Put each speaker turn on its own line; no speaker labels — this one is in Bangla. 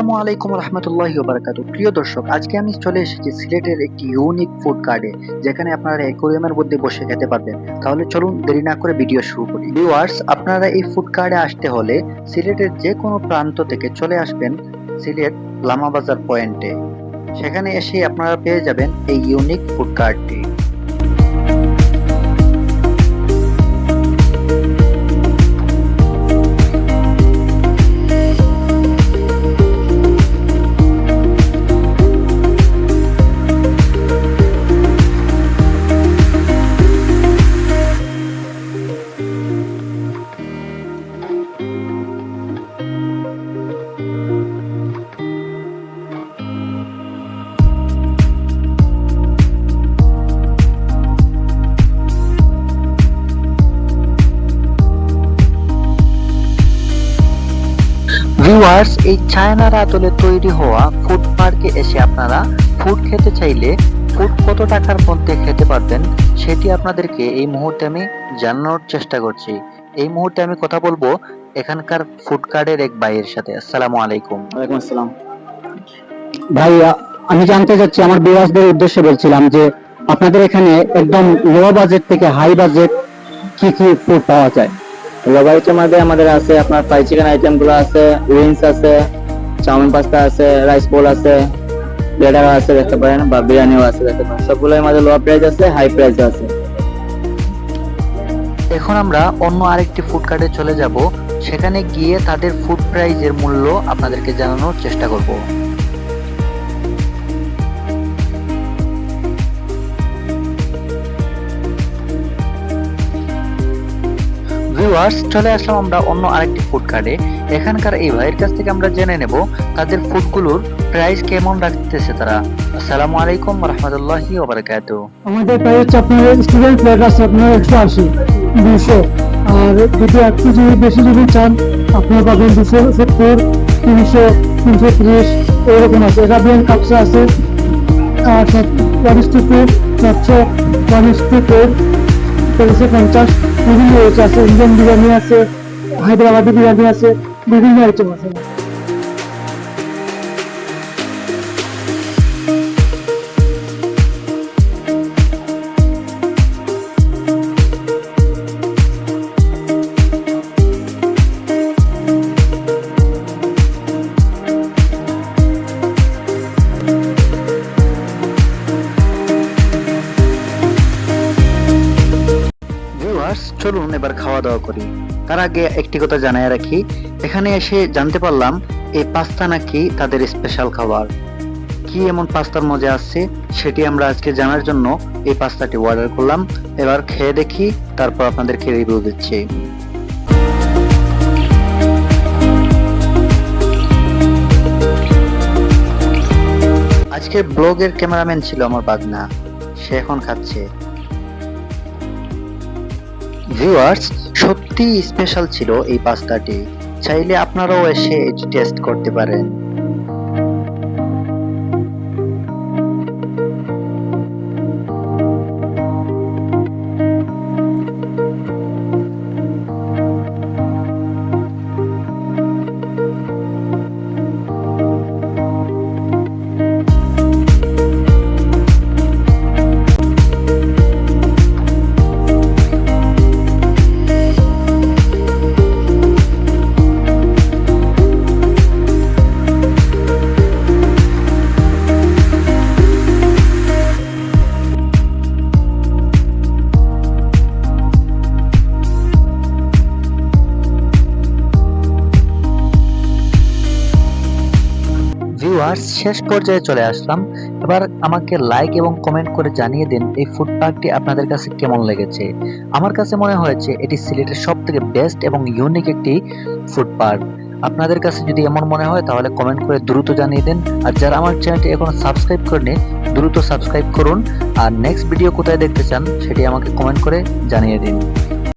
আসসালামু আলাইকুম রহমতুল্লাহি ওয়া বারাকাতুহু। প্রিয় দর্শক, আজকে আমি চলে এসেছি সিলেটের একটি ইউনিক ফুড কার্টে, যেখানে আপনারা অ্যাকোয়ারিয়ামের মধ্যে বসে খেতে পারবেন। তাহলে চলুন দেরি না করে ভিডিও শুরু করি। ভিউয়ার্স, আপনারা এই ফুড কার্টে আসতে হলে সিলেটের যে কোনো প্রান্ত থেকে চলে আসবেন সিলেট লামা বাজার পয়েন্টে। সেখানে এসে আপনারা পেয়ে যাবেন এই ইউনিক ফুড কার্টটি। ভিউয়ার্স, এই চায়নার আদলে তৈরি হওয়া ফুড পার্কে এসে আপনারা ফুড খেতে চাইলে ফুড কত টাকার মধ্যে খেতে পারবেন সেটি আপনাদেরকে এই মুহূর্তে আমি জানানোর চেষ্টা করছি। এই মুহূর্তে আমি কথা বলবো এখানকার ফুড কার্টের এক ভাইয়ের সাথে। আসসালামু আলাইকুম।
ওয়ালাইকুম আসসালাম। ভাই, আমি জানতে চাচ্ছি, আমার ভিউয়ার্সদের উদ্দেশ্যে বলছিলাম যে আপনাদের এখানে একদম লো বাজেট থেকে হাই বাজেট কি কি ফুড পাওয়া যায়?
লো বাজেটের মধ্যে আমাদের আছে আপনার ফ্রাই চিকেন আইটেম গুলো আছে, উইংস আছে, চাউমিন পাস্তা আছে, রাইস বোল আছে, ব্রেডার আছে দেখতে পারেন, বা বিরিয়ানিও আছে দেখতে পারেন। সবগুলোর মধ্যে লো প্রাইস আছে, হাই প্রাইস আছে।
এখন আমরা অন্য আরেকটি ফুড কার্টে চলে যাব, সেখানে গিয়ে তাদের ফুড প্রাইজের মূল্য আপনাদেরকে জানানোর চেষ্টা করব। ভিউয়ার্স, চলে আসলাম আমরা অন্য আরেকটি ফুড কার্টে। এখানকার এই ভাইয়ের কাছ থেকে আমরা জেনে নেব তাদের ফুডগুলোর প্রাইস কেমন রাখতেছে তারা। আসসালামু আলাইকুম রহমতুল্লাহি ওয়া বারাকাতুহু।
আমাদের প্রাইস হচ্ছে আপনার স্টুডেন্ট প্লেট আছে আপনার 180, 200, আর যদি একটু যদি বেশি যদি চান আপনার পাবেন 270, 300, 330 এরকম আছে। এরাবিয়ান কাপসা আছে 1:2, 1:4, 350 বিভিন্ন রয়েছে আছে। ইন্ডিয়ান বিরিয়ানি আছে, হায়দ্রাবাদি বিরিয়ানি আছে, বিভিন্ন আইটেম আছে।
চলুন এবার খাওয়া দাওয়া করি। তার আগে একটি কথা জানাই রাখি, এখানে এসে জানতে পারলাম এই পাস্তা নাকি তাদের স্পেশাল খাবার। কি এমন পাস্তার মজা আছে সেটি আমরা আজকে জানার জন্য এই পাস্তাটি অর্ডার করলাম। এবার খেয়ে দেখি, তারপর আপনাদেরকে রিভিউ দিচ্ছি। আজকের ব্লগের ক্যামেরাম্যান ছিল আমার বাগনা, সে এখন খাচ্ছে। ভিউয়ার্স, সত্যি স্পেশাল ছিল এই পাস্তাটি। চাইলে আপনারাও এসে এটি টেস্ট করতে পারেন। ভিউয়ার্স, শেষ পর্যায়ে চলে আসলাম। এবার আমাকে লাইক এবং কমেন্ট করে জানিয়ে দিন এই ফুড পার্কটি আপনাদের কাছে কেমন লেগেছে। আমার কাছে মনে হয়েছে এটি সিলেটের সবথেকে বেস্ট এবং ইউনিক একটি ফুড পার্ক। আপনাদের কাছে যদি এমন মনে হয় তাহলে কমেন্ট করে দ্রুত জানিয়ে দিন। আর যারা আমার চ্যানেলটি এখনো সাবস্ক্রাইব করেনি দ্রুত সাবস্ক্রাইব করুন। আর নেক্সট ভিডিও কোথায় দেখতে চান সেটি আমাকে কমেন্ট করে জানিয়ে দিন।